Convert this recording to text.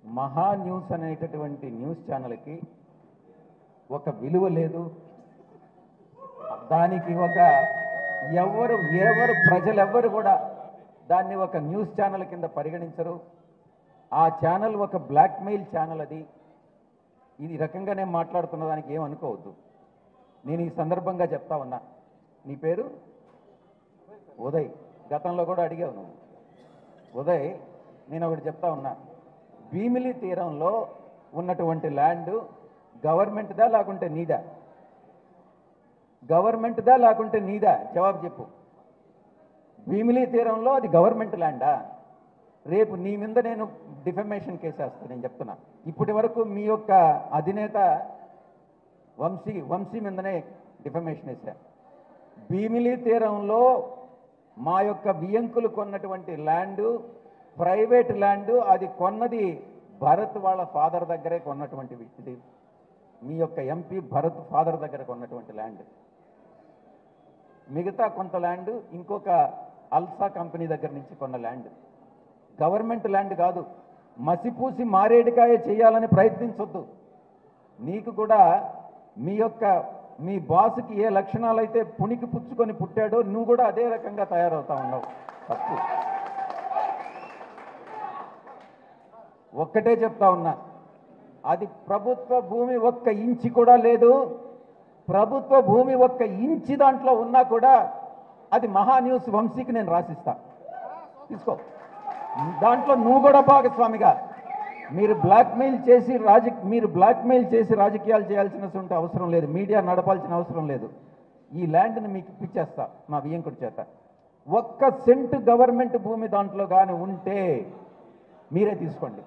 మహా న్యూస్ అనేటటువంటి న్యూస్ ఛానల్కి ఒక విలువ లేదు. దానికి ఒక ఎవరు ప్రజలెవ్వరు కూడా దాన్ని ఒక న్యూస్ ఛానల్ కింద పరిగణించరు. ఆ ఛానల్ ఒక బ్లాక్మెయిల్ ఛానల్. అది ఇది రకంగా నేను మాట్లాడుతున్న దానికి ఏమనుకోవద్దు. నేను ఈ సందర్భంగా చెప్తా ఉన్నా. నీ పేరు ఉదయ్. గతంలో కూడా అడిగావు నువ్వు. ఉదయ్, నేను ఒకటి చెప్తా ఉన్నా. భీమిలి తీరంలో ఉన్నటువంటి ల్యాండ్ గవర్నమెంట్దా లేకుంటే నీదా? గవర్నమెంట్దా లేకుంటే నీదా? జవాబు చెప్పు. భీమిలి తీరంలో అది గవర్నమెంట్ ల్యాండా? రేపు నీ మీద నేను డిఫమేషన్ కేసు వేస్తాను. నేను చెప్తున్నా. ఇప్పటి వరకు మీ యొక్క అధినేత వంశీ మీదనే డిఫమేషన్ వేశా. భీమిలి తీరంలో మా యొక్క వియంకులు కొన్నటువంటి ల్యాండు ప్రైవేట్ ల్యాండు. అది కొన్నది భరత్ వాళ్ళ ఫాదర్ దగ్గరే కొన్నటువంటి ఇది. మీ యొక్క ఎంపీ భరత్ ఫాదర్ దగ్గర కొన్నటువంటి ల్యాండ్. మిగతా కొంత ల్యాండ్ ఇంకొక అల్సా కంపెనీ దగ్గర నుంచి కొన్న ల్యాండ్. గవర్నమెంట్ ల్యాండ్ కాదు. మసిపూసి మారేడుకాయ చేయాలని ప్రయత్నించొద్దు. నీకు కూడా మీ బాసుకి ఏ లక్షణాలైతే పుణికి పుచ్చుకొని పుట్టాడో నువ్వు కూడా అదే రకంగా తయారవుతా ఉన్నావు. తప్పు. ఒక్కటే చెప్తా ఉన్నా, అది ప్రభుత్వ భూమి ఒక్క ఇంచి కూడా లేదు. ప్రభుత్వ భూమి ఒక్క ఇంచి దాంట్లో ఉన్నా కూడా అది మహా న్యూస్ వంశీకి నేను రాసిస్తా. తీసుకో. దాంట్లో నువ్వు కూడా భాగస్వామిగా. మీరు బ్లాక్మెయిల్ చేసి రాజకీయాలు చేయాల్సిన అవసరం లేదు. మీడియా నడపాల్సిన అవసరం లేదు. ఈ ల్యాండ్ని మీకు ఇప్పించేస్తా మా వియంకుడి చేత. ఒక్క సెంటు గవర్నమెంట్ భూమి దాంట్లో కానీ ఉంటే మీరే తీసుకోండి.